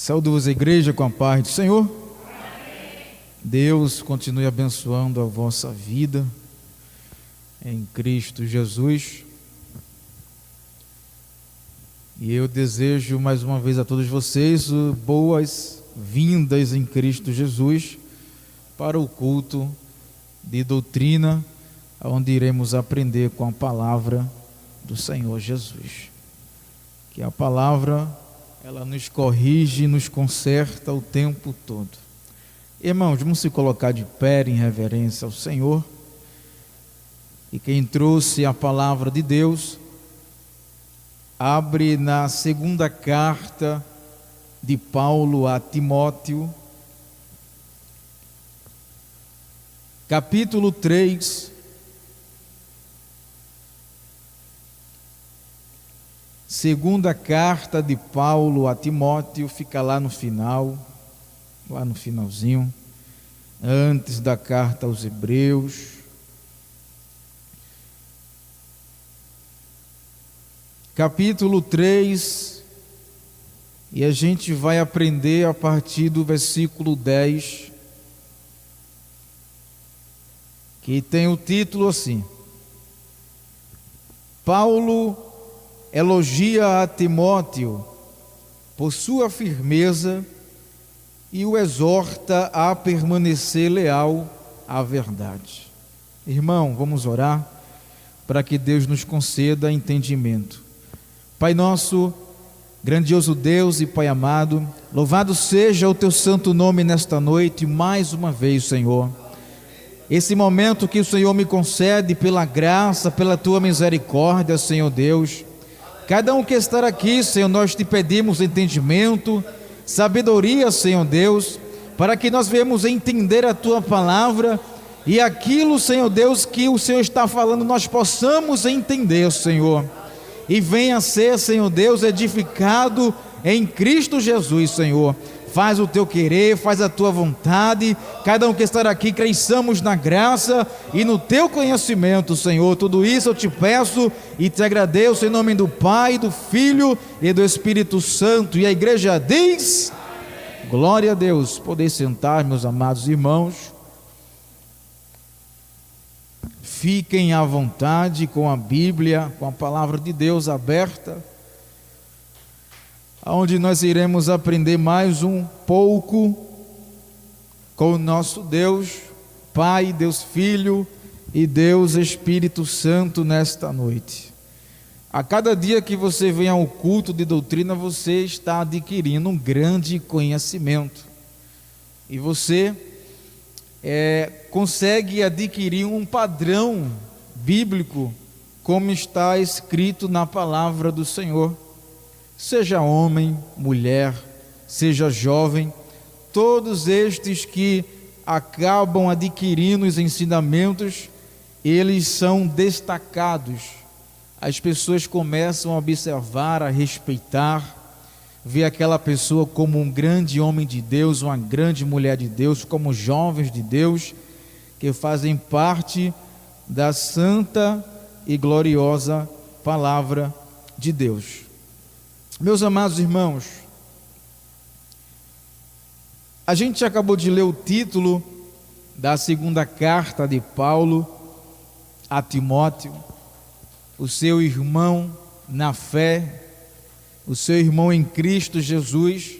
Saúdo-vos, igreja, com a paz do Senhor. Deus continue abençoando a vossa vida em Cristo Jesus. E eu desejo mais uma vez a todos vocês boas-vindas em Cristo Jesus para o culto de doutrina, onde iremos aprender com a palavra do Senhor Jesus. Que a palavra, ela nos corrige e nos conserta o tempo todo. Irmãos, vamos se colocar de pé em reverência ao Senhor. E quem trouxe a palavra de Deus, abre na segunda carta de Paulo a Timóteo, capítulo 3, segunda carta de Paulo a Timóteo, fica lá no final, lá no finalzinho, antes da carta aos Hebreus. Capítulo 3, e a gente vai aprender a partir do versículo 10, que tem o título assim: Paulo elogia a Timóteo por sua firmeza e o exorta a permanecer leal à verdade. Irmão, vamos orar para que Deus nos conceda entendimento. Pai nosso, grandioso Deus e Pai amado, louvado seja o teu santo nome nesta noite, mais uma vez, Senhor. Esse momento que o Senhor me concede pela graça, pela tua misericórdia, Senhor Deus. Cada um que está aqui, Senhor, nós te pedimos entendimento, sabedoria, Senhor Deus, para que nós venhamos entender a tua palavra e aquilo, Senhor Deus, que o Senhor está falando, nós possamos entender, Senhor. E venha ser, Senhor Deus, edificado em Cristo Jesus, Senhor. Faz o teu querer, faz a tua vontade. Cada um que está aqui, cresçamos na graça e no teu conhecimento, Senhor. Tudo isso eu te peço e te agradeço em nome do Pai, do Filho e do Espírito Santo. E a igreja diz: amém. Glória a Deus. Podem sentar, meus amados irmãos. Fiquem à vontade com a Bíblia, com a palavra de Deus aberta, onde nós iremos aprender mais um pouco com o nosso Deus, Pai, Deus Filho e Deus Espírito Santo nesta noite. A cada dia que você vem ao culto de doutrina, você está adquirindo um grande conhecimento. E você consegue adquirir um padrão bíblico, como está escrito na palavra do Senhor. Seja homem, mulher, seja jovem, todos estes que acabam adquirindo os ensinamentos, eles são destacados. As pessoas começam a observar, a respeitar, ver aquela pessoa como um grande homem de Deus, uma grande mulher de Deus, como jovens de Deus, que fazem parte da santa e gloriosa palavra de Deus. Meus amados irmãos, a gente acabou de ler o título da segunda carta de Paulo a Timóteo, o seu irmão na fé, o seu irmão em Cristo Jesus,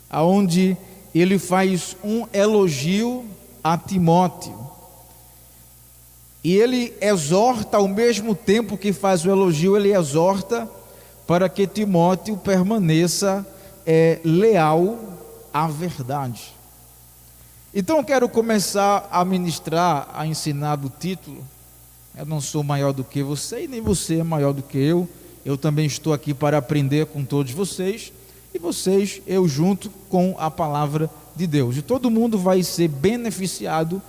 aonde ele faz um elogio a Timóteo. E ele exorta, ao mesmo tempo que faz o elogio, ele exorta para que Timóteo permaneça leal à verdade. Então eu quero começar a ministrar, a ensinar do título. Eu não sou maior do que você e nem você é maior do que eu. Eu também estou aqui para aprender com todos vocês, e vocês, eu junto com a palavra de Deus. E todo mundo vai ser beneficiado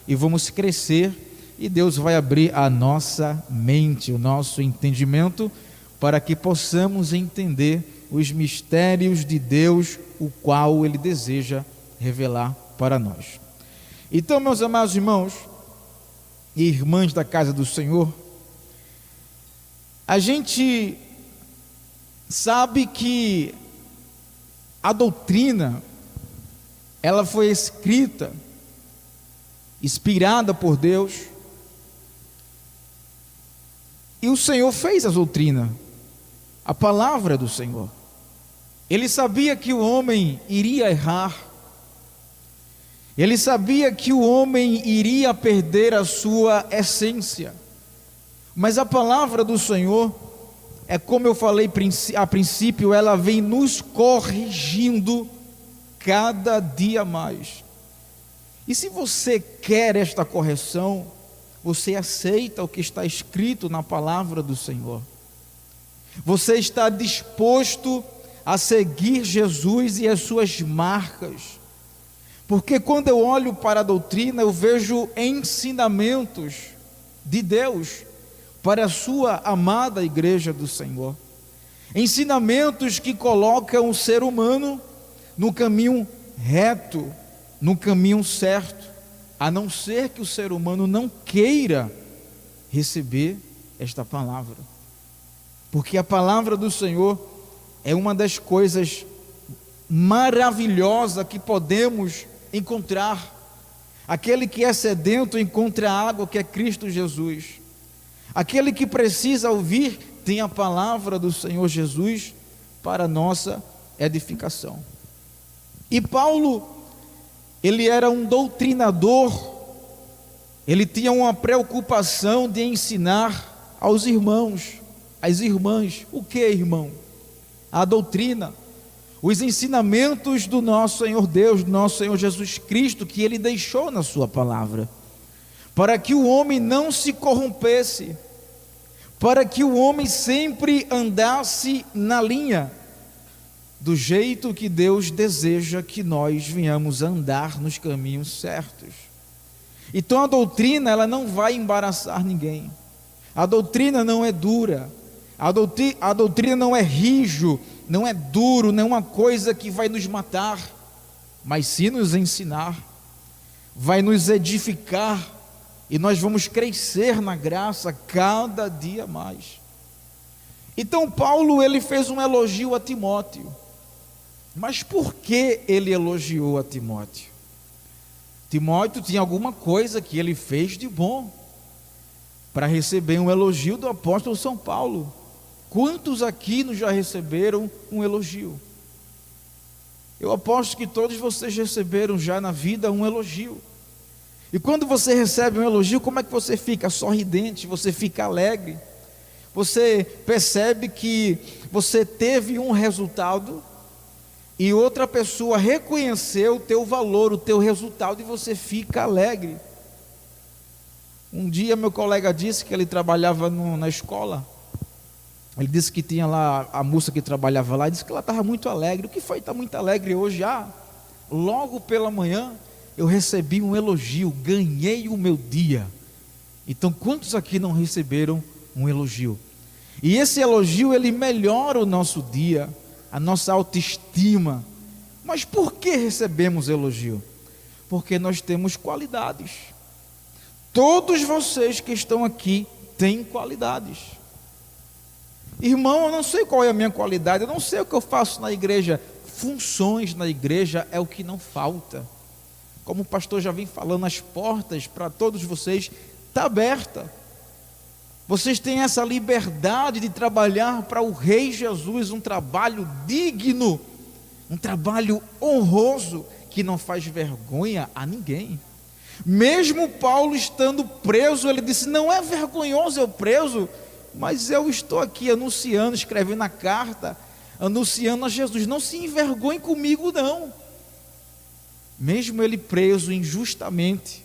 e vamos crescer, e Deus vai abrir a nossa mente, o nosso entendimento, para que possamos entender os mistérios de Deus, o qual Ele deseja revelar para nós. Então, meus amados irmãos e irmãs da casa do Senhor, a gente sabe que A doutrina, ela foi escrita, inspirada por Deus, e o Senhor fez a doutrina, a palavra do Senhor. Ele sabia que o homem iria errar, ele sabia que o homem iria perder a sua essência, mas a palavra do Senhor, é como eu falei a princípio, ela vem nos corrigindo cada dia mais. E se você quer esta correção, você aceita o que está escrito na palavra do Senhor. Você está disposto a seguir Jesus e as suas marcas. Porque quando eu olho para a doutrina, eu vejo ensinamentos de Deus para a sua amada igreja do Senhor. Ensinamentos que colocam o ser humano no caminho reto, no caminho certo, a não ser que o ser humano não queira receber esta palavra. Porque a palavra do Senhor é uma das coisas maravilhosas que podemos encontrar. Aquele que é sedento encontra a água, que é Cristo Jesus. Aquele que precisa ouvir tem a palavra do Senhor Jesus para nossa edificação. E Paulo, ele era um doutrinador, ele tinha uma preocupação de ensinar aos irmãos, às irmãs. O que, irmão? A doutrina, os ensinamentos do nosso Senhor Deus, do nosso Senhor Jesus Cristo, que ele deixou na sua palavra, para que o homem não se corrompesse, para que o homem sempre andasse na linha, do jeito que Deus deseja que nós venhamos a andar nos caminhos certos. Então a doutrina, ela não vai embaraçar ninguém, a doutrina não é dura, a doutrina não é rijo, não é duro, não é uma coisa que vai nos matar, mas sim nos ensinar, vai nos edificar, e nós vamos crescer na graça cada dia mais. Então Paulo, ele fez um elogio a Timóteo. Mas por que ele elogiou a Timóteo? Timóteo tinha alguma coisa que ele fez de bom para receber um elogio do apóstolo São Paulo. Quantos aqui já receberam um elogio? Eu aposto que todos vocês receberam já na vida um elogio. E quando você recebe um elogio, como é que você fica? Sorridente, você fica alegre. Você percebe que você teve um resultado e outra pessoa reconheceu o teu valor, o teu resultado, e você fica alegre. Um dia meu colega disse que ele trabalhava na escola. Ele disse que tinha lá a moça que trabalhava lá, e disse que ela estava muito alegre. O que foi estar muito alegre hoje? Logo pela manhã eu recebi um elogio, ganhei o meu dia. Então quantos aqui não receberam um elogio? E esse elogio, ele melhora o nosso dia, a nossa autoestima. Mas por que recebemos elogio? Porque nós temos qualidades. Todos vocês que estão aqui têm qualidades. Irmão, eu não sei qual é a minha qualidade, eu não sei o que eu faço na igreja. Funções na igreja é o que não falta. Como o pastor já vem falando, as portas para todos vocês estão abertas. Vocês têm essa liberdade de trabalhar para o Rei Jesus, um trabalho digno, um trabalho honroso, que não faz vergonha a ninguém. Mesmo Paulo estando preso, ele disse: não é vergonhoso eu preso, mas eu estou aqui anunciando, escrevendo a carta, anunciando a Jesus. Não se envergonhe comigo não. Mesmo ele preso injustamente,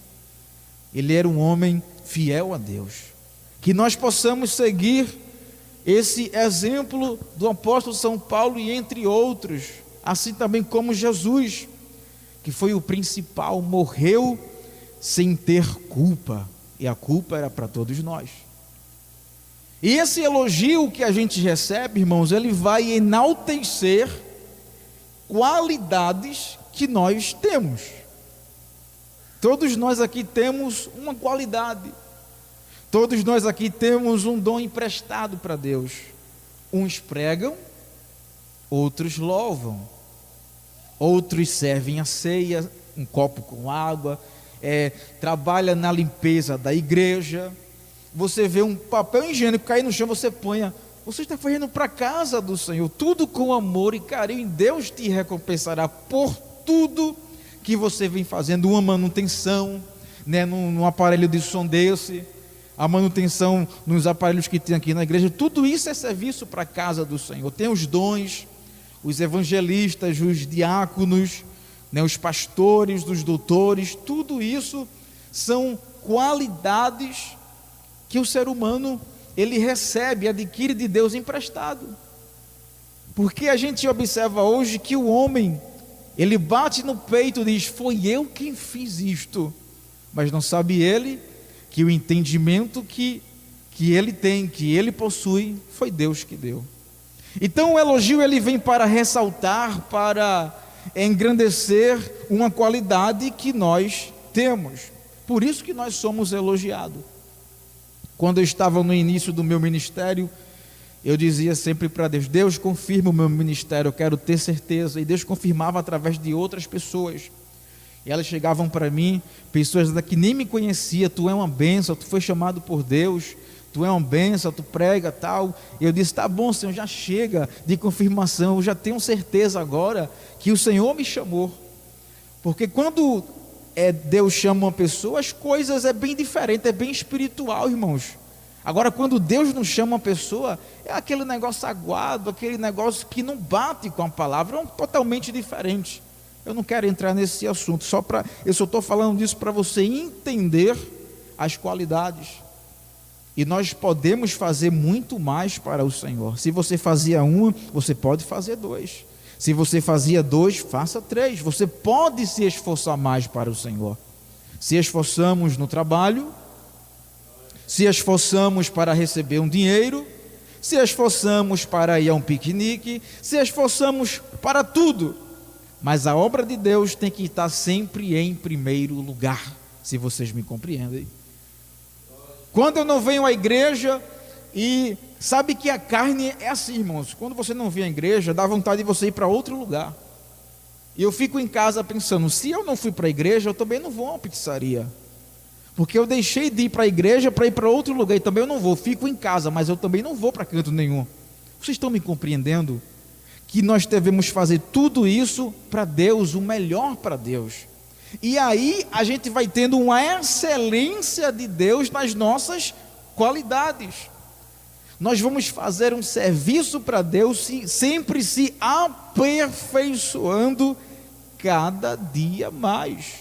ele era um homem fiel a Deus. Que nós possamos seguir esse exemplo do apóstolo São Paulo e entre outros, assim também como Jesus, que foi o principal, morreu sem ter culpa, e a culpa era para todos nós. E esse elogio que a gente recebe, irmãos, ele vai enaltecer qualidades que nós temos. Todos nós aqui temos uma qualidade. Todos nós aqui temos um dom emprestado para Deus. Uns pregam, outros louvam. outros servem a ceia, um copo com água, trabalha na limpeza da igreja. Você vê um papel higiênico cair no chão, você põe. Você está fazendo para a casa do Senhor, tudo com amor e carinho, e Deus te recompensará por tudo que você vem fazendo. Uma manutenção, né, num aparelho de som desse, a manutenção nos aparelhos que tem aqui na igreja, tudo isso é serviço para a casa do Senhor. Tem os dons, os evangelistas, os diáconos, né, os pastores, os doutores, tudo isso são qualidades que o ser humano ele recebe, adquire de Deus emprestado. Porque a gente observa hoje que o homem, ele bate no peito e diz: foi eu quem fiz isto, mas não sabe ele que o entendimento que ele tem, que ele possui, foi Deus que deu. Então o elogio ele vem para ressaltar, para engrandecer uma qualidade que nós temos. Por isso que nós somos elogiados. Quando eu estava no início do meu ministério, eu dizia sempre para Deus: Deus, confirma o meu ministério, eu quero ter certeza. E Deus confirmava através de outras pessoas. E elas chegavam para mim, pessoas que nem me conheciam: tu é uma bênção, tu foi chamado por Deus, tu é uma bênção, tu prega tal. E eu disse: tá bom, Senhor, já chega de confirmação, eu já tenho certeza agora que o Senhor me chamou. Porque quando Deus chama uma pessoa, as coisas é bem diferente, é bem espiritual, irmãos. Agora, quando Deus não chama uma pessoa, é aquele negócio aguado, aquele negócio que não bate com a palavra, é totalmente diferente. Eu não quero entrar nesse assunto, eu só estou falando disso para você entender as qualidades. E nós podemos fazer muito mais para o Senhor. Se você fazia uma, você pode fazer dois. Se você fazia dois, faça três. Você pode se esforçar mais para o Senhor. Se esforçamos no trabalho, se esforçamos para receber um dinheiro, se esforçamos para ir a um piquenique, se esforçamos para tudo. Mas a obra de Deus tem que estar sempre em primeiro lugar, se vocês me compreendem. Quando eu não venho à igreja, e sabe que a carne é assim, irmãos, quando você não vem à igreja, dá vontade de você ir para outro lugar. E eu fico em casa pensando: se eu não fui para a igreja, eu também não vou a uma pizzaria, porque eu deixei de ir para a igreja para ir para outro lugar, e também eu não vou, fico em casa, mas eu também não vou para canto nenhum. Vocês estão me compreendendo? Que nós devemos fazer tudo isso para Deus, o melhor para Deus. E aí a gente vai tendo uma excelência de Deus nas nossas qualidades. Nós vamos fazer um serviço para Deus, sempre se aperfeiçoando cada dia mais.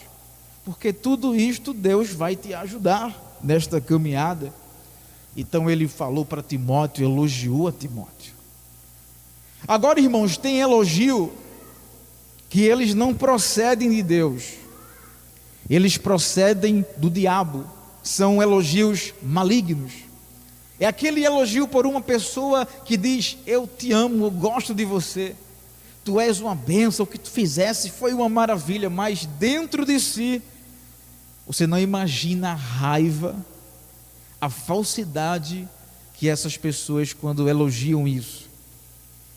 Porque tudo isto Deus vai te ajudar nesta caminhada. Então ele falou para Timóteo, elogiou a Timóteo. Agora, irmãos, tem elogio que eles não procedem de Deus, eles procedem do diabo, são elogios malignos. É aquele elogio por uma pessoa que diz: eu te amo, eu gosto de você, tu és uma bênção, o que tu fizesse foi uma maravilha, mas dentro de si, você não imagina a raiva, a falsidade que essas pessoas, quando elogiam isso,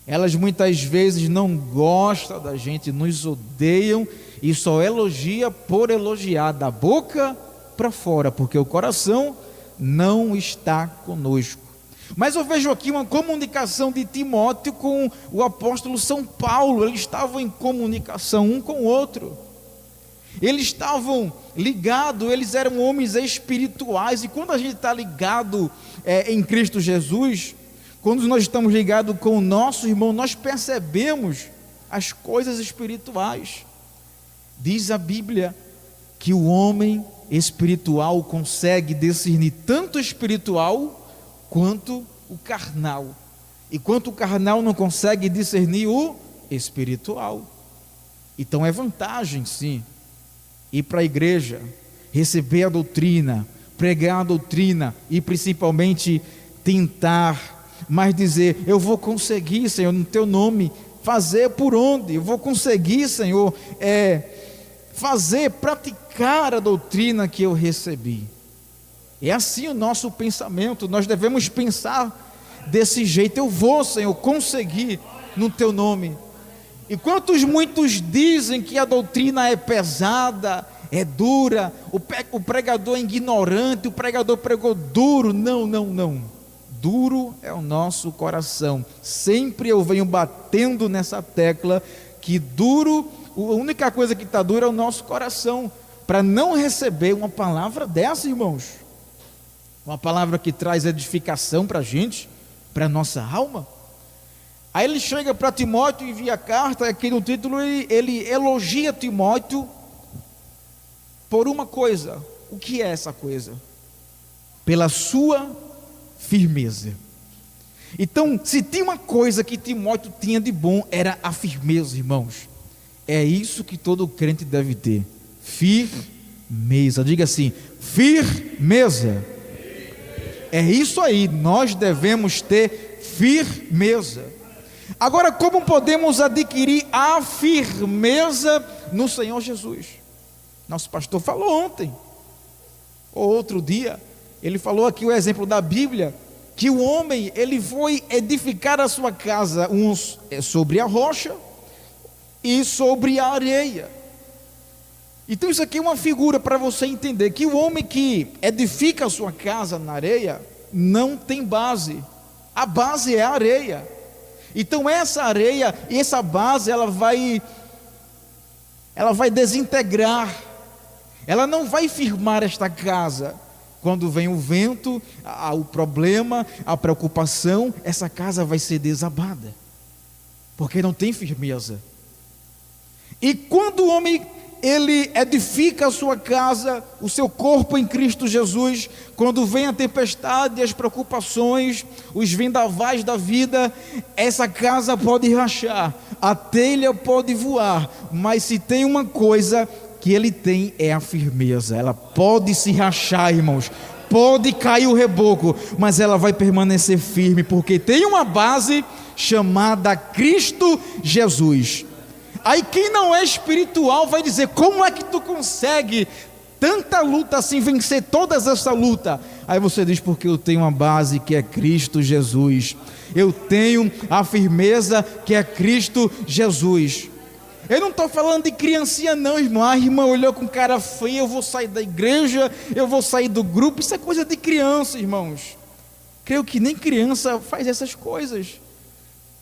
elas muitas vezes não gostam da gente, nos odeiam e só elogia por elogiar, da boca para fora, porque o coração não está conosco. Mas eu vejo aqui uma comunicação de Timóteo com o apóstolo São Paulo. Eles estavam em comunicação um com o outro, eles estavam ligados, eles eram homens espirituais. E quando a gente está ligado em Cristo Jesus, quando nós estamos ligados com o nosso irmão, nós percebemos as coisas espirituais. Diz a Bíblia que o homem espiritual consegue discernir tanto o espiritual quanto o carnal, e quanto o carnal não consegue discernir o espiritual. Então é vantagem, sim, ir para a igreja, receber a doutrina, pregar a doutrina e principalmente tentar, mas dizer: eu vou conseguir, Senhor, no teu nome, fazer por onde? Eu vou conseguir, Senhor, praticar a doutrina que eu recebi. É assim o nosso pensamento. Nós devemos pensar desse jeito: eu vou, Senhor, conseguir no teu nome. E quantos muitos dizem que a doutrina é pesada, é dura, o pregador é ignorante, o pregador pregou duro. Não, não, não. Duro é o nosso coração. Sempre eu venho batendo nessa tecla que duro, a única coisa que está dura é o nosso coração, para não receber uma palavra dessa, irmãos. Uma palavra que traz edificação para a gente, para a nossa alma. Aí ele chega para Timóteo e envia a carta, aqui no título ele elogia Timóteo por uma coisa. O que é essa coisa? Pela sua firmeza. Então, se tinha uma coisa que Timóteo tinha de bom, era a firmeza, irmãos. É isso que todo crente deve ter. Firmeza. Diga assim: firmeza. É isso aí, nós devemos ter firmeza. Agora, como podemos adquirir a firmeza no Senhor Jesus? Nosso pastor falou ontem, ou outro dia, ele falou aqui o exemplo da Bíblia, que o homem, ele foi edificar a sua casa, uns sobre a rocha e sobre a areia. Então isso aqui é uma figura para você entender, que o homem que edifica a sua casa na areia, não tem base, a base é a areia. Então essa areia e essa base, ela vai desintegrar, ela não vai firmar esta casa. Quando vem o vento, o problema, a preocupação, essa casa vai ser desabada, porque não tem firmeza. E quando o homem, ele edifica a sua casa, o seu corpo em Cristo Jesus, quando vem a tempestade, as preocupações, os vendavais da vida, essa casa pode rachar, a telha pode voar, mas se tem uma coisa que ele tem, é a firmeza. Ela pode se rachar, irmãos, pode cair o reboco, mas ela vai permanecer firme, porque tem uma base chamada Cristo Jesus. Aí quem não é espiritual vai dizer: como é que tu consegue tanta luta assim, vencer todas essa luta? Aí você diz: porque eu tenho uma base que é Cristo Jesus, eu tenho a firmeza que é Cristo Jesus. Eu não estou falando de criancinha não, irmão. A irmã olhou com cara feia, eu vou sair da igreja, eu vou sair do grupo. Isso é coisa de criança, irmãos. Creio que nem criança faz essas coisas.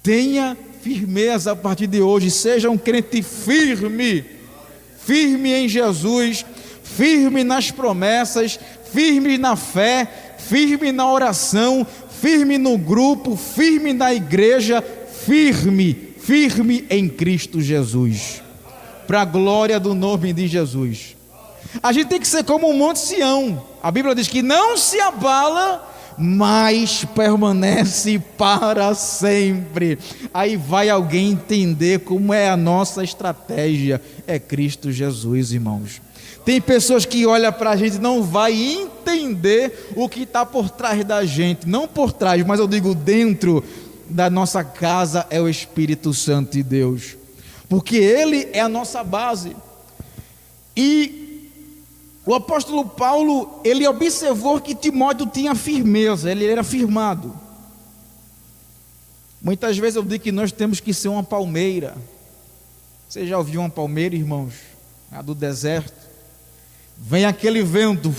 Tenha firmeza a partir de hoje, seja um crente firme, firme em Jesus, firme nas promessas, firme na fé, firme na oração, firme no grupo, firme na igreja, firme em Cristo Jesus, para a glória do nome de Jesus. A gente tem que ser como o Monte Sião. A Bíblia diz que não se abala, mas permanece para sempre. Aí vai alguém entender como é a nossa estratégia. É Cristo Jesus, irmãos. Tem pessoas que olham para a gente e não vai entender o que está por trás da gente. Não por trás, mas eu digo dentro da nossa casa, é o Espírito Santo de Deus, porque Ele é a nossa base. E o apóstolo Paulo, ele observou que Timóteo tinha firmeza, ele era firmado. Muitas vezes eu digo que nós temos que ser uma palmeira. Você já ouviu uma palmeira, irmãos? A do deserto. Vem aquele vento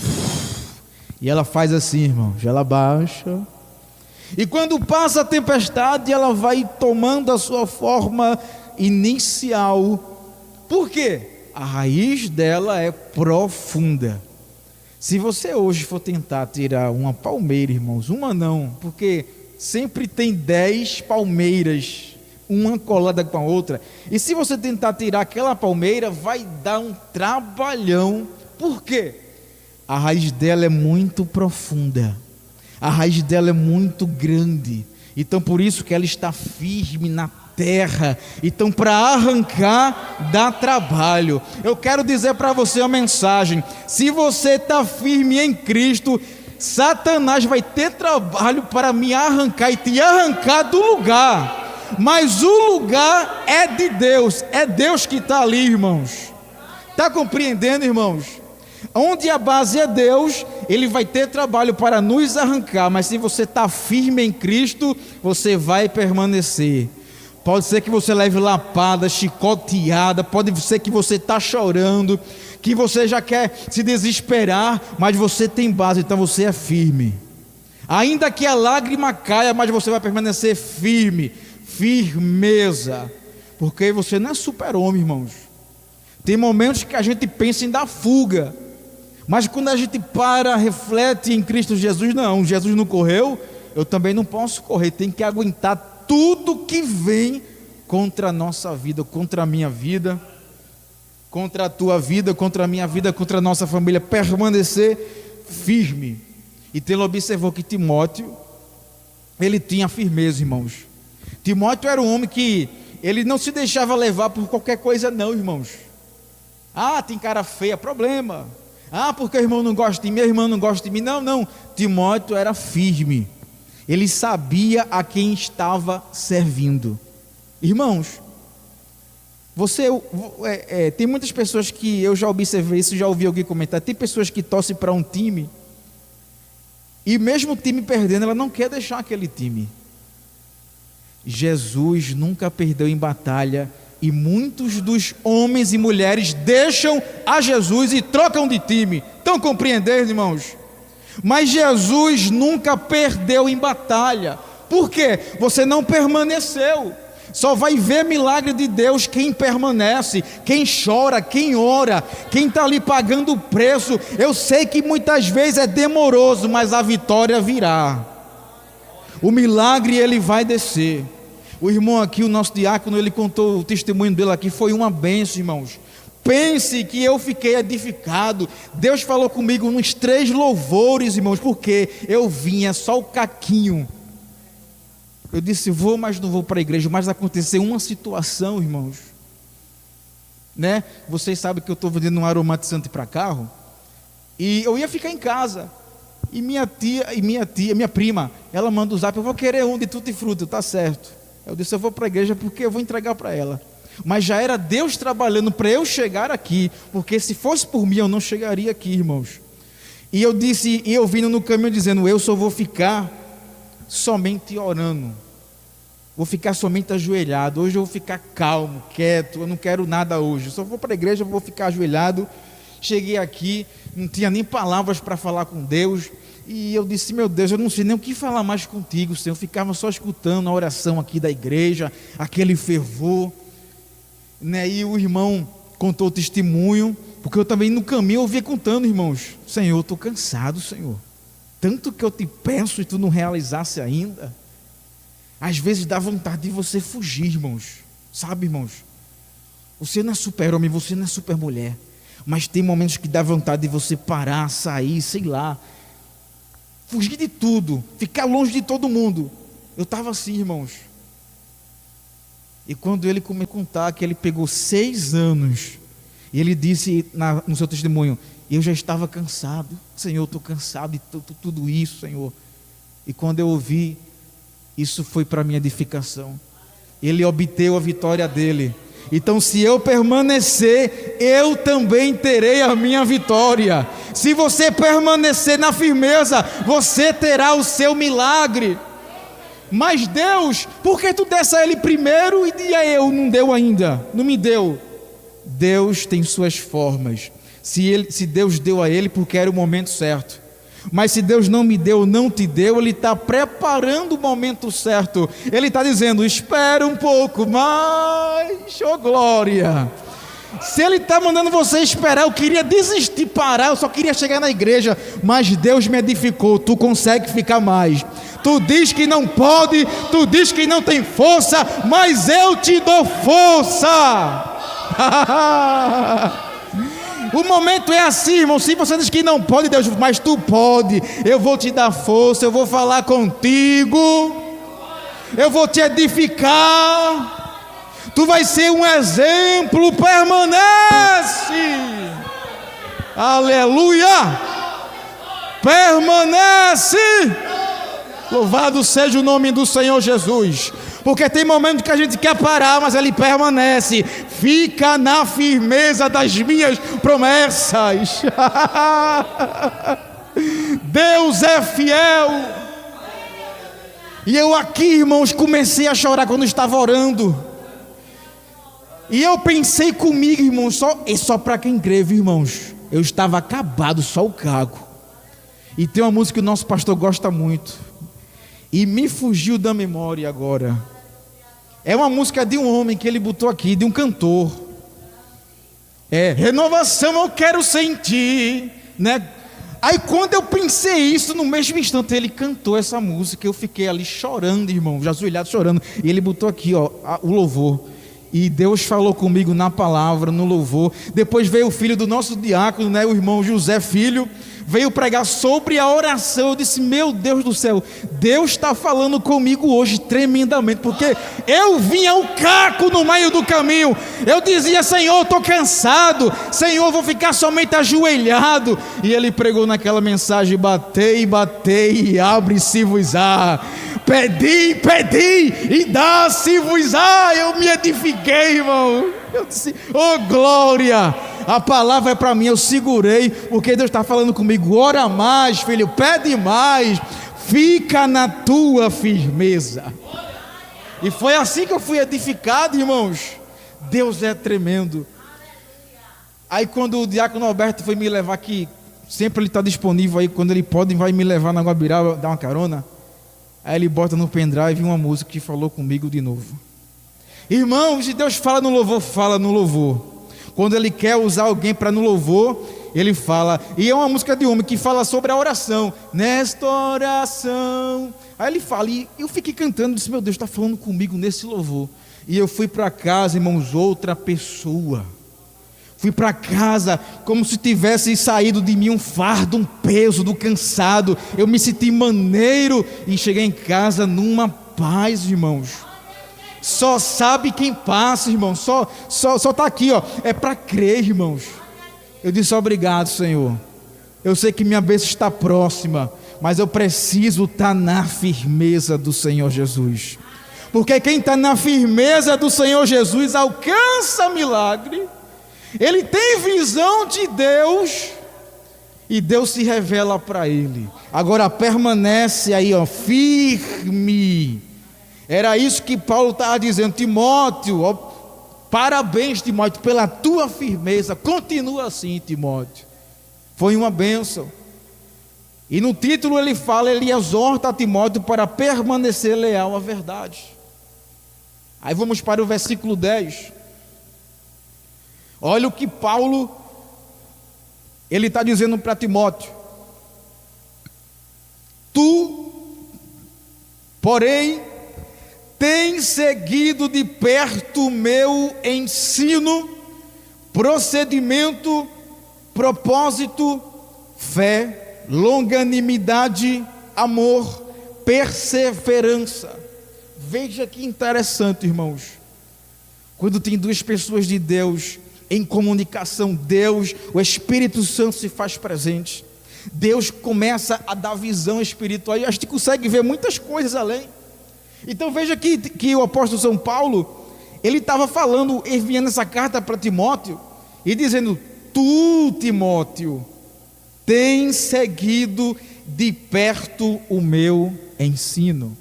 e ela faz assim, irmãos, ela baixa. E quando passa a tempestade, ela vai tomando a sua forma inicial. Por quê? A raiz dela é profunda. Se você hoje for tentar tirar uma palmeira, irmãos, uma não, porque sempre tem 10 palmeiras, uma colada com a outra. E se você tentar tirar aquela palmeira, vai dar um trabalhão. Por quê? A raiz dela é muito profunda. A raiz dela é muito grande, então por isso que ela está firme na terra. Então para arrancar dá trabalho. Eu quero dizer para você uma mensagem: se você está firme em Cristo, Satanás vai ter trabalho para me arrancar e te arrancar do lugar, mas o lugar é de Deus, é Deus que está ali, irmãos. Está compreendendo, irmãos? Onde a base é Deus, Ele vai ter trabalho para nos arrancar, mas se você está firme em Cristo, você vai permanecer. Pode ser que você leve lapada, chicoteada, pode ser que você está chorando, que você já quer se desesperar, mas você tem base, então você é firme. Ainda que a lágrima caia, mas você vai permanecer firme, firmeza, porque você não é super-homem, irmãos. Tem momentos que a gente pensa em dar fuga, mas quando a gente para, reflete em Cristo Jesus, não, Jesus não correu, eu também não posso correr, tem que aguentar tudo que vem contra a nossa vida, contra a minha vida, contra a tua vida, contra a minha vida, contra a nossa família, permanecer firme. E Taylor observou que Timóteo, ele tinha firmeza, irmãos. Timóteo era um homem que ele não se deixava levar por qualquer coisa não, irmãos. Ah, tem cara feia, problema. Ah, porque o irmão não gosta de mim, a irmã não gosta de mim. Não, não, Timóteo era firme. Ele sabia a quem estava servindo. Irmãos, tem muitas pessoas que eu já observei isso, já ouvi alguém comentar. Tem pessoas que torcem para um time e mesmo o time perdendo, ela não quer deixar aquele time. Jesus nunca perdeu em batalha e muitos dos homens e mulheres deixam a Jesus e trocam de time. Estão compreendendo, irmãos? Mas Jesus nunca perdeu em batalha. Por quê? Você não permaneceu. Só vai ver milagre de Deus quem permanece, quem chora, quem ora, quem está ali pagando o preço. Eu sei que muitas vezes é demoroso, mas a vitória virá. O milagre ele vai descer. O irmão aqui, o nosso diácono, ele contou o testemunho dele aqui, foi uma bênção, irmãos. Pense que eu fiquei edificado. Deus falou comigo nos 3 louvores, irmãos, porque eu vinha só o caquinho. Eu disse, vou, mas não vou para a igreja. Mas aconteceu uma situação, irmãos, né? Vocês sabem que eu estou vendendo um aromatizante para carro, e eu ia ficar em casa. E minha prima, ela manda o zap, eu vou querer um de tutti-frutti, tá certo. Eu disse, eu vou para a igreja porque eu vou entregar para ela. Mas já era Deus trabalhando para eu chegar aqui, porque se fosse por mim eu não chegaria aqui, irmãos. E eu disse, e eu vindo no caminho dizendo, eu só vou ficar somente orando, vou ficar somente ajoelhado. Hoje eu vou ficar calmo, quieto, eu não quero nada hoje, eu só vou para a igreja, vou ficar ajoelhado. Cheguei aqui, não tinha nem palavras para falar com Deus, e eu disse, meu Deus, eu não sei nem o que falar mais contigo, Senhor. Eu ficava só escutando a oração aqui da igreja, aquele fervor, né? E o irmão contou o testemunho, porque eu também no caminho eu via contando, irmãos, Senhor, eu estou cansado, Senhor, tanto que eu te peço e tu não realizasse ainda. Às vezes dá vontade de você fugir, irmãos, sabe, irmãos? Você não é super-homem, você não é super-mulher, mas tem momentos que dá vontade de você parar, sair, sei lá, fugir de tudo, ficar longe de todo mundo. Eu estava assim, irmãos. E quando ele começou a contar que ele pegou 6 anos, e ele disse no seu testemunho, eu já estava cansado, Senhor, eu estou cansado de tudo isso, Senhor. E quando eu ouvi, isso foi para minha edificação. Ele obteve a vitória dele. Então, se eu permanecer, eu também terei a minha vitória. Se você permanecer na firmeza, você terá o seu milagre. Mas Deus, por que tu desse a ele primeiro e eu não deu ainda? Não me deu. Deus tem suas formas. Se Deus deu a ele, porque era o momento certo. Mas se Deus não me deu, não te deu, Ele está preparando o momento certo. Ele está dizendo, espera um pouco mais, oh glória. Se Ele está mandando você esperar, eu queria desistir, parar, eu só queria chegar na igreja, mas Deus me edificou, tu consegue ficar mais. Tu diz que não pode, tu diz que não tem força, mas eu te dou força. O momento é assim, irmão. Se você diz que não pode, Deus, mas tu pode, eu vou te dar força, eu vou falar contigo, eu vou te edificar, tu vai ser um exemplo, permanece, aleluia, permanece, louvado seja o nome do Senhor Jesus. Porque tem momentos que a gente quer parar, mas Ele permanece. Fica na firmeza das minhas promessas. Deus é fiel. E eu aqui, irmãos, comecei a chorar quando estava orando. E eu pensei comigo, irmãos, só para quem crê, irmãos. Eu estava acabado, só o cago. E tem uma música que o nosso pastor gosta muito. E me fugiu da memória agora. É uma música de um homem que ele botou aqui, de um cantor. Renovação eu quero sentir, né? Aí quando eu pensei isso, no mesmo instante ele cantou essa música. Eu fiquei ali chorando, irmão, já ajoelhado chorando. E ele botou aqui, ó, o louvor. E Deus falou comigo na palavra, no louvor. Depois veio o filho do nosso diácono, né, o irmão José Filho, veio pregar sobre a oração. Eu disse, meu Deus do céu, Deus está falando comigo hoje tremendamente, porque eu vinha ao caco no meio do caminho. Eu dizia, Senhor, estou cansado, Senhor, vou ficar somente ajoelhado. E ele pregou naquela mensagem, batei, batei e abre-se-vos-á. Pedi, pedi e dá-se-vos-á. Eu me edifiquei, irmão. Eu disse, oh glória, a palavra é para mim. Eu segurei, porque Deus está falando comigo. Ora mais, filho, pede mais, fica na tua firmeza. E foi assim que eu fui edificado, irmãos. Deus é tremendo. Aí quando o diácono Alberto foi me levar, que sempre ele está disponível aí, quando ele pode, vai me levar na Guabirá, dar uma carona. Aí ele bota no pendrive uma música que falou comigo de novo. Irmãos, se Deus fala no louvor, fala no louvor. Quando Ele quer usar alguém para no louvor, Ele fala. E é uma música de homem que fala sobre a oração. Nesta oração. Aí ele fala, e eu fiquei cantando, disse, meu Deus, está falando comigo nesse louvor. E eu fui para casa, irmãos, outra pessoa. Fui para casa como se tivesse saído de mim um fardo, um peso do cansado. Eu me senti maneiro e cheguei em casa numa paz, irmãos. Só sabe quem passa, irmão. Só está aqui, ó. É para crer, irmãos. Eu disse, obrigado, Senhor. Eu sei que minha bênção está próxima, mas eu preciso estar na firmeza do Senhor Jesus. Porque quem está na firmeza do Senhor Jesus alcança milagre. Ele tem visão de Deus e Deus se revela para ele. Agora permanece aí, ó, firme. Era isso que Paulo estava dizendo, Timóteo, ó, parabéns, Timóteo, pela tua firmeza. Continua assim, Timóteo. Foi uma bênção. E no título ele fala, ele exorta a Timóteo para permanecer leal à verdade. Aí vamos para o versículo 10. Olha o que Paulo, ele está dizendo para Timóteo. Tu, porém, tens seguido de perto o meu ensino, procedimento, propósito, fé, longanimidade, amor, perseverança. Veja que interessante, irmãos. Quando tem duas pessoas de Deus em comunicação, Deus, o Espírito Santo se faz presente. Deus começa a dar visão espiritual e a gente consegue ver muitas coisas além. Então veja que o apóstolo São Paulo, ele estava falando, enviando essa carta para Timóteo e dizendo, tu, Timóteo, tens seguido de perto o meu ensino.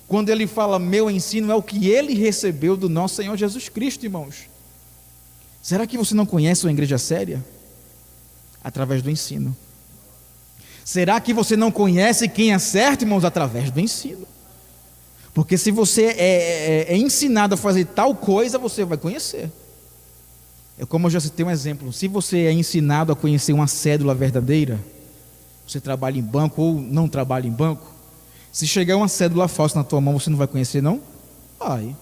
Quando ele fala meu ensino, é o que ele recebeu do nosso Senhor Jesus Cristo, irmãos. Será que você não conhece uma igreja séria? Através do ensino. Será que você não conhece quem é certo, irmãos? Através do ensino. Porque se você é ensinado a fazer tal coisa, você vai conhecer. Como eu já citei um exemplo, se você é ensinado a conhecer uma cédula verdadeira, você trabalha em banco ou não trabalha em banco, se chegar uma cédula falsa na tua mão, você não vai conhecer, não? Vai.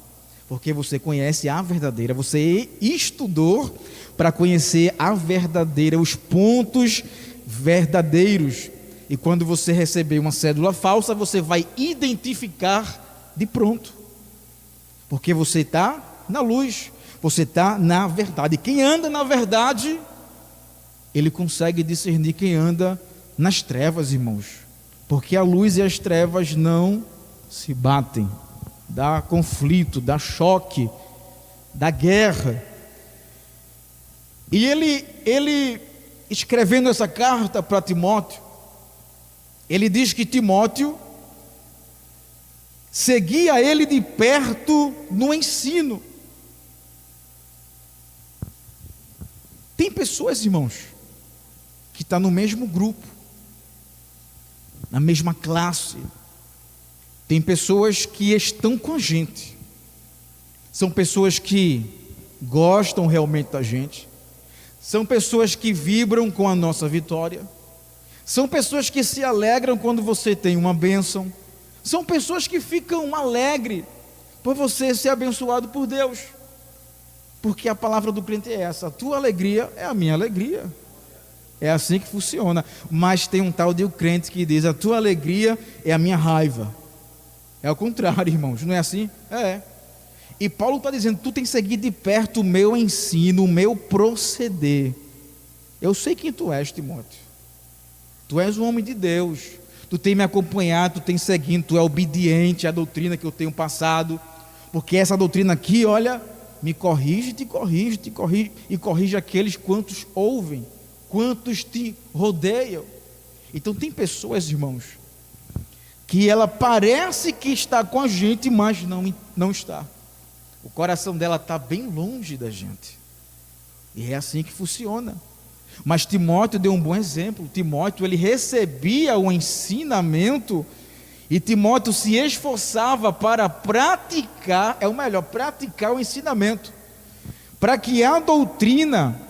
Porque você conhece a verdadeira, você estudou para conhecer a verdadeira, os pontos verdadeiros. E quando você receber uma cédula falsa, você vai identificar de pronto. Porque você está na luz, você está na verdade. E quem anda na verdade, ele consegue discernir quem anda nas trevas, irmãos. Porque a luz e as trevas não se batem. Dá conflito, dá choque, dá guerra. E ele escrevendo essa carta para Timóteo, ele diz que Timóteo seguia ele de perto no ensino. Tem pessoas, irmãos, que estão no mesmo grupo, na mesma classe. Tem pessoas que estão com a gente. São pessoas que gostam realmente da gente. São pessoas que vibram com a nossa vitória. São pessoas que se alegram quando você tem uma bênção. São pessoas que ficam alegres por você ser abençoado por Deus. Porque a palavra do crente é essa: a tua alegria é a minha alegria. É assim que funciona. Mas tem um tal de crente que diz: a tua alegria é a minha raiva. É o contrário, irmãos, não é assim? É. E Paulo está dizendo: tu tens seguido de perto o meu ensino, o meu proceder. Eu sei quem tu és, Timóteo. Tu és um homem de Deus. Tu tem me acompanhado, tu tens seguido, tu é obediente à doutrina que eu tenho passado. Porque essa doutrina aqui, olha, me corrige, te corrige, te corrige, e corrige aqueles quantos ouvem, quantos te rodeiam. Então tem pessoas, irmãos, que ela parece que está com a gente, mas não está. O coração dela está bem longe da gente. E é assim que funciona. Mas Timóteo deu um bom exemplo. Timóteo, ele recebia o ensinamento, e Timóteo se esforçava para praticar, é o melhor, praticar o ensinamento, para que a doutrina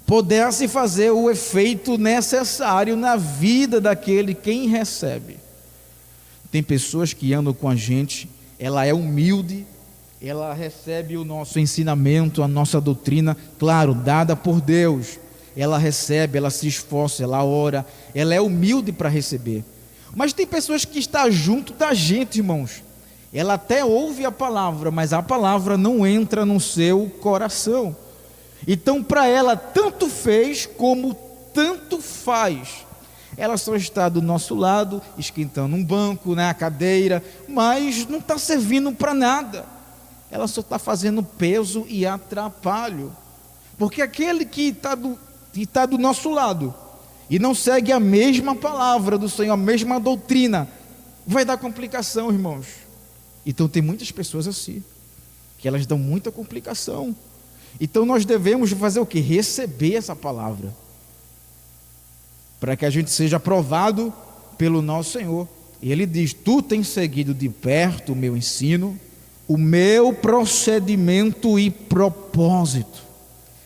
pudesse fazer o efeito necessário na vida daquele quem recebe. Tem pessoas que andam com a gente, ela é humilde, ela recebe o nosso ensinamento, a nossa doutrina, claro, dada por Deus. Ela recebe, ela se esforça, ela ora, ela é humilde para receber. Mas tem pessoas que estão junto da gente, irmãos. Ela até ouve a palavra, mas a palavra não entra no seu coração. Então, para ela, tanto fez como tanto faz. Ela só está do nosso lado, esquentando um banco, né, a cadeira, mas não está servindo para nada. Ela só está fazendo peso e atrapalho. Porque aquele que está do nosso lado e não segue a mesma palavra do Senhor, a mesma doutrina, vai dar complicação, irmãos. Então tem muitas pessoas assim, que elas dão muita complicação. Então nós devemos fazer o quê? Receber essa palavra, para que a gente seja aprovado pelo nosso Senhor. E Ele diz: tu tens seguido de perto o meu ensino, o meu procedimento e propósito.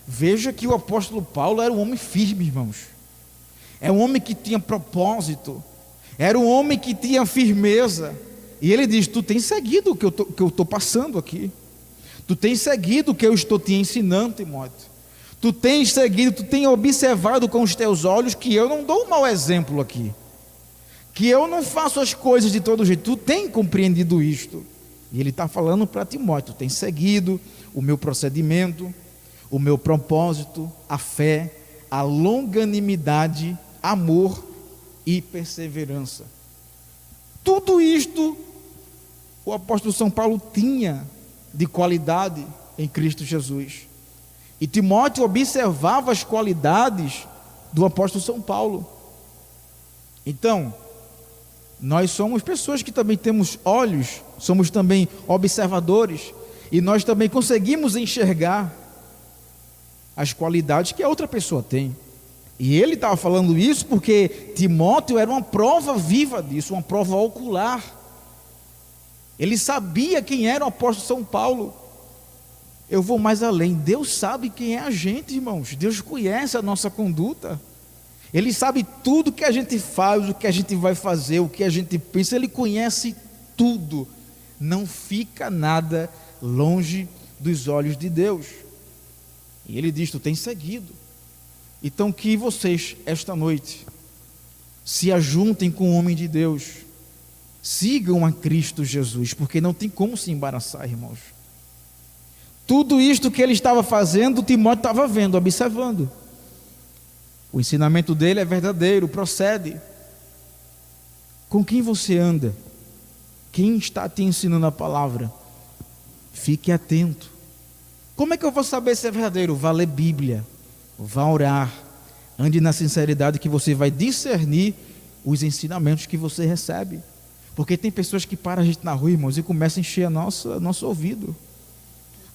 Veja que o apóstolo Paulo era um homem firme, irmãos. É um homem que tinha propósito, era um homem que tinha firmeza. E ele diz: tu tens seguido o que eu estou passando aqui. Tu tens seguido o que eu estou te ensinando, Timóteo. Tu tens seguido, tu tens observado com os teus olhos que eu não dou um mau exemplo aqui, que eu não faço as coisas de todo jeito. Tu tens compreendido isto. E ele está falando para Timóteo: tu tens seguido o meu procedimento, o meu propósito, a fé, a longanimidade, amor e perseverança. Tudo isto o apóstolo São Paulo tinha de qualidade em Cristo Jesus. E Timóteo observava as qualidades do apóstolo São Paulo. Então, nós somos pessoas que também temos olhos, somos também observadores, e nós também conseguimos enxergar as qualidades que a outra pessoa tem. E ele estava falando isso porque Timóteo era uma prova viva disso, uma prova ocular. Ele sabia quem era o apóstolo São Paulo. Eu vou mais além: Deus sabe quem é a gente, irmãos. Deus conhece a nossa conduta. Ele sabe tudo que a gente faz, o que a gente vai fazer, o que a gente pensa. Ele conhece tudo. Não fica nada longe dos olhos de Deus. E ele diz: tu tens seguido. Então que vocês, esta noite, se ajuntem com o homem de Deus, sigam a Cristo Jesus, porque não tem como se embaraçar, irmãos. Tudo isto que ele estava fazendo, Timóteo estava vendo, observando. O ensinamento dele é verdadeiro, procede. Com quem você anda? Quem está te ensinando a palavra? Fique atento. Como é que eu vou saber se é verdadeiro? Vá ler Bíblia, vá orar, ande na sinceridade, que você vai discernir os ensinamentos que você recebe. Porque tem pessoas que param a gente na rua, irmãos, e começam a encher nosso ouvido.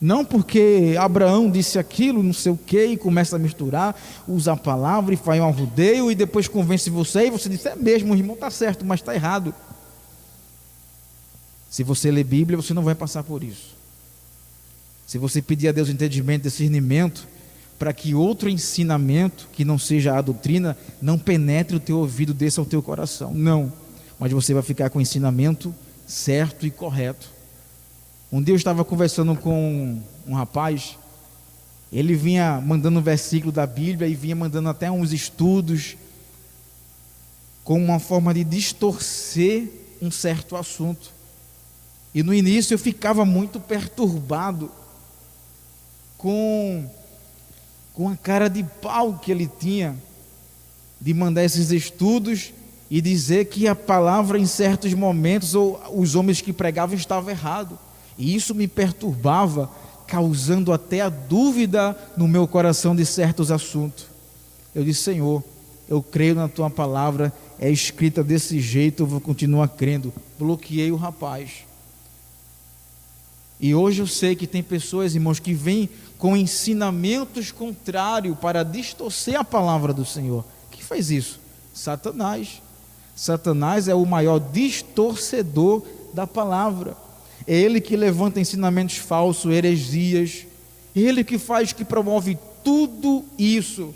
Não porque Abraão disse aquilo, não sei o que, e começa a misturar, usa a palavra e faz um arrudeio, e depois convence você, e você diz, é mesmo, o irmão está certo, mas está errado. Se você ler Bíblia, você não vai passar por isso. Se você pedir a Deus entendimento, discernimento, para que outro ensinamento, que não seja a doutrina, não penetre o teu ouvido, desça ao teu coração. Não, mas você vai ficar com o ensinamento certo e correto. Um dia eu estava conversando com um rapaz, ele vinha mandando um versículo da Bíblia e vinha mandando até uns estudos com uma forma de distorcer um certo assunto. E no início eu ficava muito perturbado com a cara de pau que ele tinha de mandar esses estudos e dizer que a palavra em certos momentos, ou os homens que pregavam, estavam errados. E isso me perturbava, causando até a dúvida no meu coração de certos assuntos. Eu disse, Senhor, eu creio na tua palavra, é escrita desse jeito, eu vou continuar crendo. Bloqueei o rapaz. E hoje eu sei que tem pessoas, irmãos, que vêm com ensinamentos contrários para distorcer a palavra do Senhor. Quem faz isso? Satanás. Satanás é o maior distorcedor da palavra. É ele que levanta ensinamentos falsos, heresias. Ele que faz, que promove tudo isso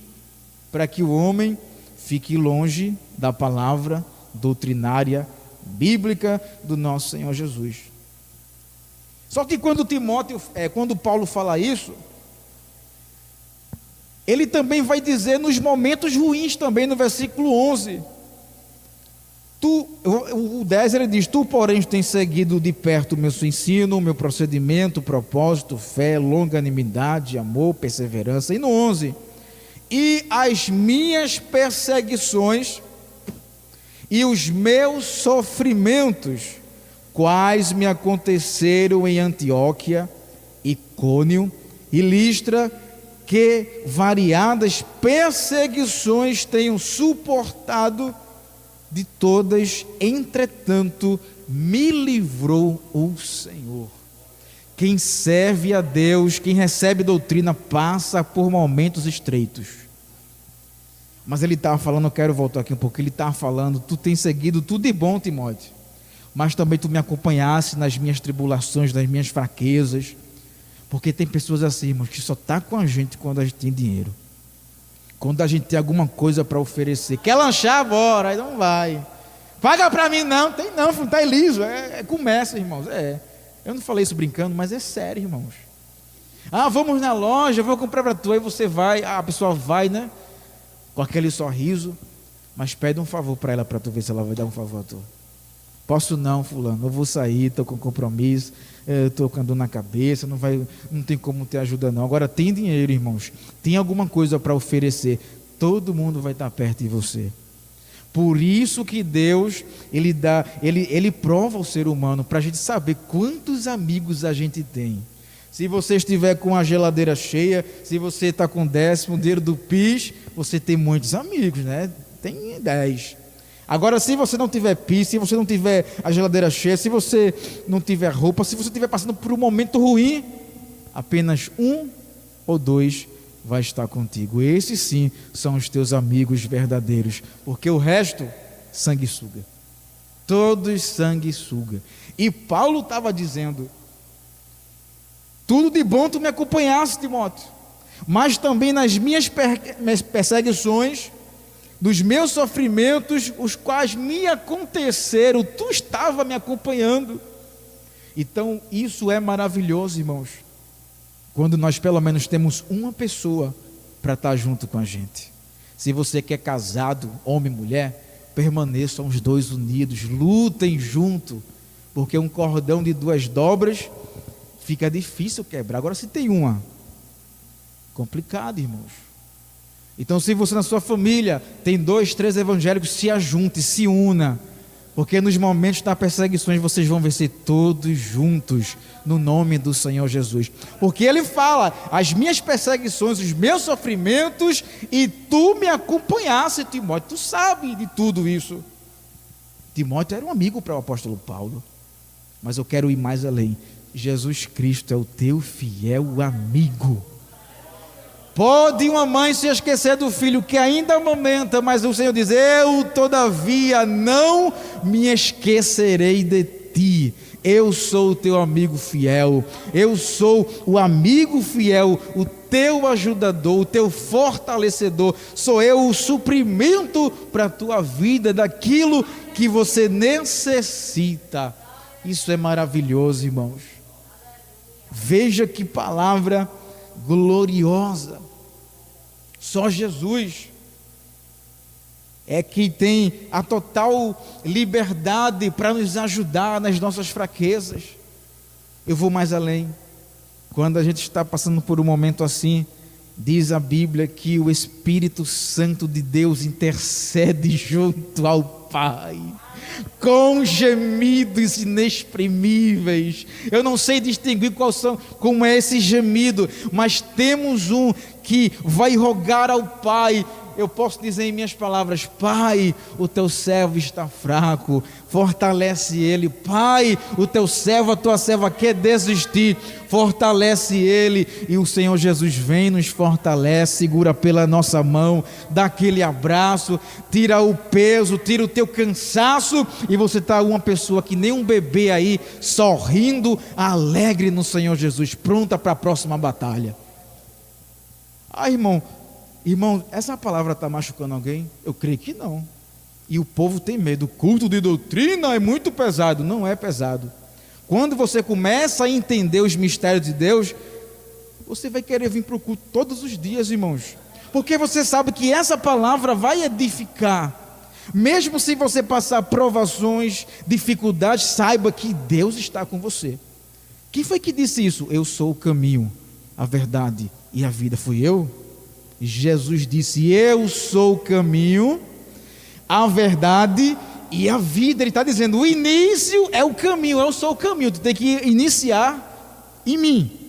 para que o homem fique longe da palavra doutrinária bíblica do nosso Senhor Jesus. Só que quando Paulo fala isso, ele também vai dizer nos momentos ruins também, no versículo 11. O 10 ele diz, tu porém tens seguido de perto o meu ensino, o meu procedimento, propósito, fé, longanimidade, amor, perseverança. E no 11, e as minhas perseguições e os meus sofrimentos, quais me aconteceram em Antioquia, Icônio e Listra, que variadas perseguições tenho suportado, de todas, entretanto, me livrou o Senhor. Quem serve a Deus, quem recebe doutrina, passa por momentos estreitos. Mas ele estava falando, eu quero voltar aqui um pouco, ele estava falando, tu tens seguido tudo de bom, Timóteo, mas também tu me acompanhasse nas minhas tribulações, nas minhas fraquezas, porque tem pessoas assim, irmãos, que só está com a gente quando a gente tem dinheiro. Quando a gente tem alguma coisa para oferecer, quer lanchar, bora, aí não vai. Paga para mim, não, tem não, filho, tá liso, começa, irmãos, Eu não falei isso brincando, mas é sério, irmãos. Ah, vamos na loja, eu vou comprar para tu, aí você vai, a pessoa vai, né, com aquele sorriso, mas pede um favor para ela, para tu ver se ela vai dar um favor a tu. Posso não, fulano, eu vou sair, estou com compromisso, estou com dor na cabeça, não tem como ter ajuda não. Agora tem dinheiro, irmãos, tem alguma coisa para oferecer, todo mundo vai estar perto de você. Por isso que Deus, Ele prova o ser humano, para a gente saber quantos amigos a gente tem. Se você estiver com a geladeira cheia, se você está com 10º dinheiro do PIS, você tem muitos amigos, né? Tem 10. Agora, se você não tiver PIS, se você não tiver a geladeira cheia, se você não tiver roupa, se você estiver passando por um momento ruim, apenas 1 ou 2 vai estar contigo. Esses sim são os teus amigos verdadeiros, porque o resto, sanguessuga. Todos sanguessuga. E Paulo estava dizendo, tudo de bom tu me acompanhaste, Timóteo, mas também nas minhas perseguições, dos meus sofrimentos, os quais me aconteceram, tu estava me acompanhando. Então isso é maravilhoso, irmãos, quando nós pelo menos temos uma pessoa para estar junto com a gente. Se você que é casado, homem e mulher, permaneçam os dois unidos, lutem junto, porque um cordão de 2 dobras fica difícil quebrar. Agora se tem uma, complicado, irmãos. Então, se você na sua família tem 2, 3 evangélicos, se ajunte, se una, porque nos momentos das perseguições vocês vão vencer todos juntos, no nome do Senhor Jesus. Porque Ele fala, as minhas perseguições, os meus sofrimentos, e tu me acompanhaste, Timóteo, tu sabe de tudo isso. Timóteo era um amigo para o apóstolo Paulo. Mas eu quero ir mais além. Jesus Cristo é o teu fiel amigo. Pode uma mãe se esquecer do filho que ainda amamenta, mas o Senhor diz: eu todavia não me esquecerei de ti. Eu sou o teu amigo fiel, eu sou o amigo fiel, o teu ajudador, o teu fortalecedor. Sou eu o suprimento para a tua vida, daquilo que você necessita. Isso é maravilhoso, irmãos. Veja que palavra gloriosa. Só Jesus é que tem a total liberdade para nos ajudar nas nossas fraquezas. Eu vou mais além. Quando a gente está passando por um momento assim, diz a Bíblia que o Espírito Santo de Deus intercede junto ao Pai, com gemidos inexprimíveis. Eu não sei distinguir como é esse gemido, mas temos um que vai rogar ao Pai. Eu posso dizer em minhas palavras: Pai, o teu servo está fraco, fortalece ele. Pai, o teu servo, a tua serva quer desistir, fortalece ele. E o Senhor Jesus vem, nos fortalece, segura pela nossa mão, dá aquele abraço, tira o peso, tira o teu cansaço, e você está uma pessoa que nem um bebê aí, sorrindo, alegre no Senhor Jesus, pronta para a próxima batalha. Irmão, essa palavra está machucando alguém? Eu creio que não. E o povo tem medo. O culto de doutrina é muito pesado. Não é pesado. Quando você começa a entender os mistérios de Deus, você vai querer vir para o culto todos os dias, irmãos. Porque você sabe que essa palavra vai edificar. Mesmo se você passar provações, dificuldades, saiba que Deus está com você. Quem foi que disse isso? Eu sou o caminho, a verdade e a vida. Fui eu? Jesus disse: eu sou o caminho, a verdade e a vida. Ele está dizendo: o início é o caminho, eu sou o caminho. Tu tem que iniciar em mim.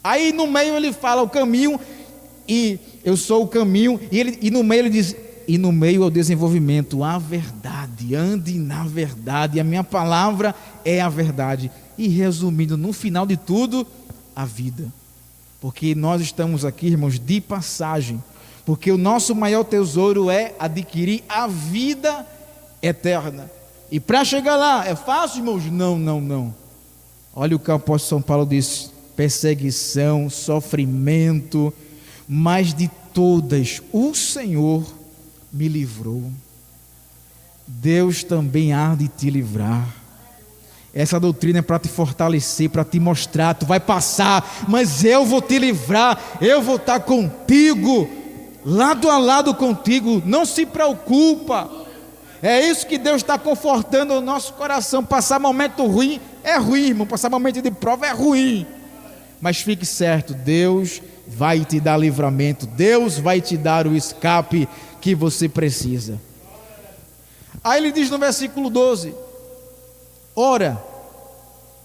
Aí no meio ele fala o caminho, e eu sou o caminho, e no meio ele diz: e no meio é o desenvolvimento, a verdade. Ande na verdade, a minha palavra é a verdade. E resumindo, no final de tudo, a vida. Porque nós estamos aqui, irmãos, de passagem. Porque o nosso maior tesouro é adquirir a vida eterna. E para chegar lá, é fácil, irmãos? Não. Olha o que o apóstolo São Paulo diz: perseguição, sofrimento, mas de todas o Senhor me livrou. Deus também há de te livrar. Essa doutrina é para te fortalecer, para te mostrar: tu vai passar, mas eu vou te livrar, eu vou estar contigo, lado a lado contigo, não se preocupa. É isso que Deus está confortando o nosso coração. Passar momento ruim é ruim, irmão, passar momento de prova é ruim, mas fique certo, Deus vai te dar livramento, Deus vai te dar o escape que você precisa. Aí ele diz no versículo 12: ora,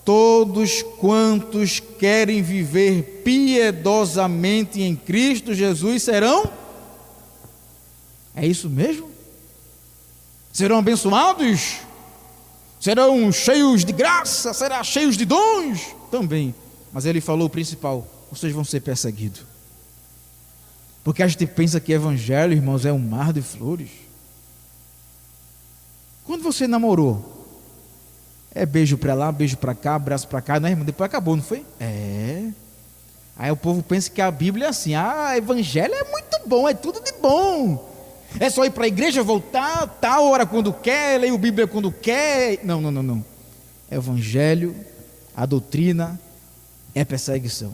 todos quantos querem viver piedosamente em Cristo Jesus serão, é isso mesmo? Serão abençoados? Serão cheios de graça? Serão cheios de dons? Também, mas ele falou o principal: vocês vão ser perseguidos. Porque a gente pensa que evangelho, irmãos, é um mar de flores. Quando você namorou, é beijo para lá, beijo para cá, abraço para cá, não é, irmão? Depois acabou, não foi? É. Aí o povo pensa que a Bíblia é assim: evangelho é muito bom, é tudo de bom. É só ir para a igreja, voltar, tal hora quando quer, ler a Bíblia quando quer. Não. Evangelho, a doutrina é perseguição.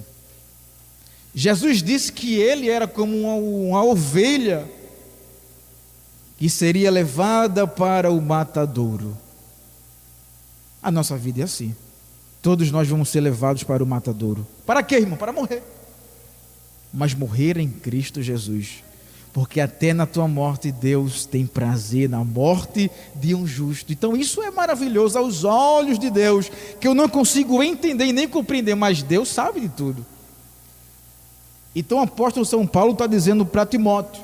Jesus disse que ele era como uma ovelha que seria levada para o matadouro. A nossa vida é assim. Todos nós vamos ser levados para o matadouro. Para quê, irmão? Para morrer. Mas morrer em Cristo Jesus. Porque até na tua morte Deus tem prazer na morte de um justo. Então isso é maravilhoso aos olhos de Deus, que eu não consigo entender e nem compreender, mas Deus sabe de tudo. Então o apóstolo São Paulo está dizendo para Timóteo: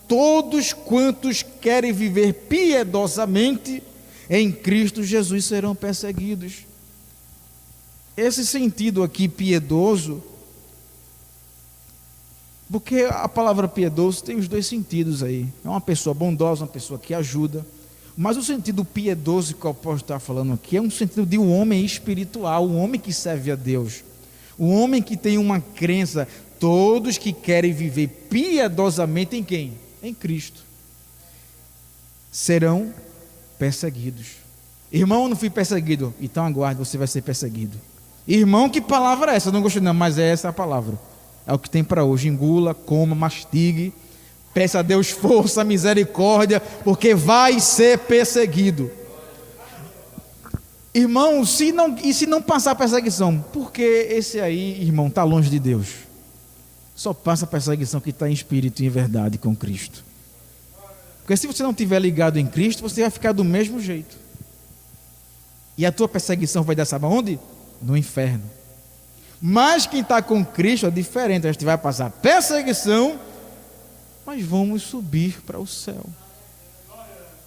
todos quantos querem viver piedosamente em Cristo Jesus serão perseguidos. Esse sentido aqui piedoso, porque a palavra piedoso tem os dois sentidos aí. É uma pessoa bondosa, uma pessoa que ajuda. Mas o sentido piedoso que o apóstolo está falando aqui é um sentido de um homem espiritual, um homem que serve a Deus, um homem que tem uma crença. Todos que querem viver piedosamente em quem? Em Cristo, serão perseguidos. Irmão, eu não fui perseguido, então aguarde, você vai ser perseguido. Irmão, que palavra é essa? Eu não gostei não, mas é essa a palavra. É o que tem para hoje. Engula, coma, mastigue, peça a Deus força, misericórdia, porque vai ser perseguido. Irmão, se não passar perseguição, porque esse aí, irmão, está longe de Deus. Só passa a perseguição que está em espírito e em verdade com Cristo. Porque se você não estiver ligado em Cristo, você vai ficar do mesmo jeito. E a tua perseguição vai dar, sabe aonde? No inferno. Mas quem está com Cristo é diferente. A gente vai passar perseguição, mas vamos subir para o céu.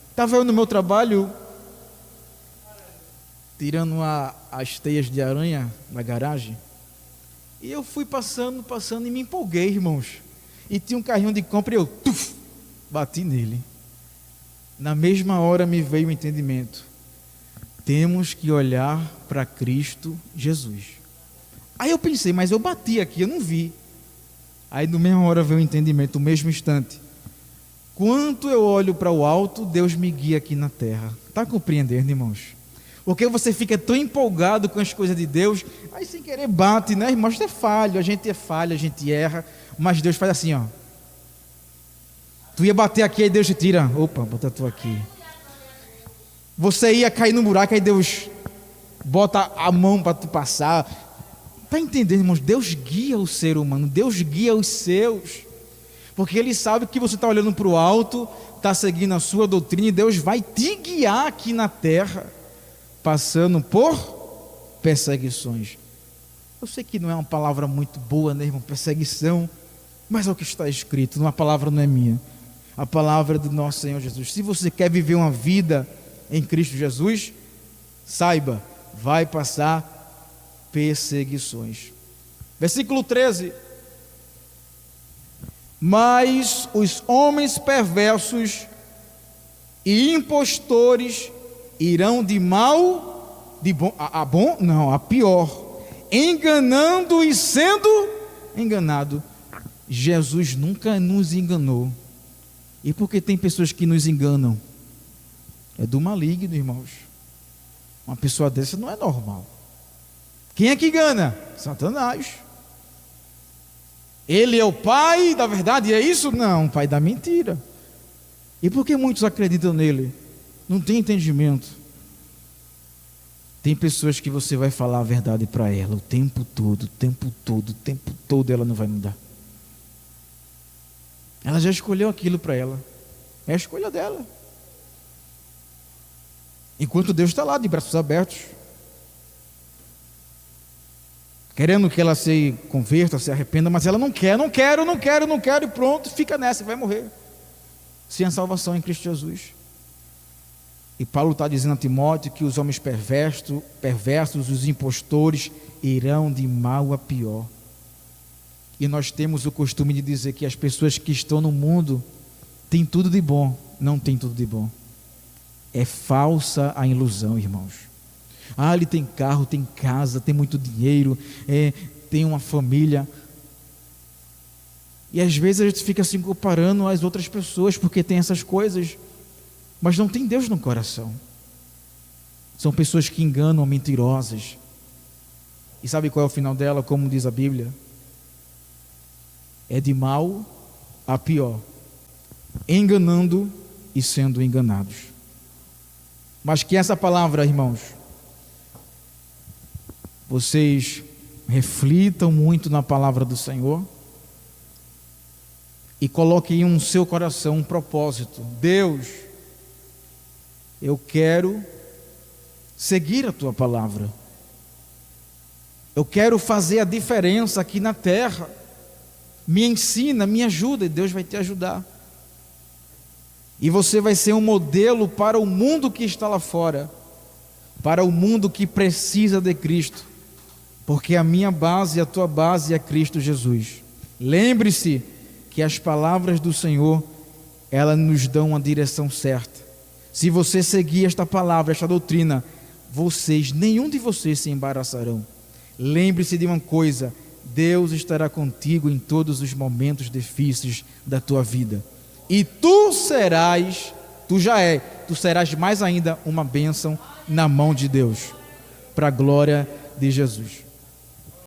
Estava eu no meu trabalho, tirando as teias de aranha da garagem, e eu fui passando e me empolguei, irmãos. E tinha um carrinho de compra e eu bati nele. Na mesma hora me veio o entendimento. Temos que olhar para Cristo Jesus. Aí eu pensei, mas eu bati aqui, eu não vi. Aí na mesma hora veio o entendimento, no mesmo instante. Quanto eu olho para o alto, Deus me guia aqui na terra. Está compreendendo, irmãos? Porque você fica tão empolgado com as coisas de Deus, aí sem querer bate, né, irmãos? É falho, a gente erra, mas Deus faz assim, ó. Tu ia bater aqui, aí Deus te tira. Opa, bota tu aqui. Você ia cair no buraco, aí Deus bota a mão para tu passar. Está entendendo, irmãos? Deus guia o ser humano, Deus guia os seus, porque Ele sabe que você está olhando para o alto, está seguindo a sua doutrina, e Deus vai te guiar aqui na terra, passando por perseguições. Eu sei que não é uma palavra muito boa, né, irmão? Perseguição, mas é o que está escrito, uma palavra não é minha, a palavra é do nosso Senhor Jesus. Se você quer viver uma vida em Cristo Jesus, saiba, vai passar perseguições. Versículo 13. Mas os homens perversos e impostores irão de mal a bom, não, a pior, enganando e sendo enganado. Jesus nunca nos enganou. E por que tem pessoas que nos enganam? É do maligno, irmãos. Uma pessoa dessa não é normal. Quem é que engana? Satanás. Ele é o pai da verdade, é isso? Não, pai da mentira. E por que muitos acreditam nele? Não tem entendimento. Tem pessoas que você vai falar a verdade para ela o tempo todo ela não vai mudar. Ela já escolheu aquilo para ela. É a escolha dela. Enquanto Deus está lá de braços abertos, querendo que ela se converta, se arrependa, mas ela não quer, e pronto, fica nessa, vai morrer, sem a salvação em Cristo Jesus. E Paulo está dizendo a Timóteo que os homens perversos, os impostores, irão de mal a pior. E nós temos o costume de dizer que as pessoas que estão no mundo têm tudo de bom. Não tem tudo de bom. É falsa a ilusão, irmãos. Ele tem carro, tem casa, tem muito dinheiro, tem uma família. E às vezes a gente fica assim comparando as outras pessoas porque tem essas coisas, mas não tem Deus no coração. São pessoas que enganam, mentirosas. E sabe qual é o final dela, como diz a Bíblia? É de mal a pior, enganando e sendo enganados. Mas que essa palavra, irmãos, vocês reflitam muito na palavra do Senhor e coloquem no seu coração um propósito. Deus, eu quero seguir a tua palavra. Eu quero fazer a diferença aqui na terra. Me ensina, me ajuda, e Deus vai te ajudar. E você vai ser um modelo para o mundo que está lá fora, para o mundo que precisa de Cristo, porque a minha base e a tua base é Cristo Jesus. Lembre-se que as palavras do Senhor, elas nos dão uma direção certa. Se você seguir esta palavra, esta doutrina, nenhum de vocês se embaraçarão. Lembre-se de uma coisa: Deus estará contigo em todos os momentos difíceis da tua vida. E tu serás mais ainda uma bênção na mão de Deus, para a glória de Jesus.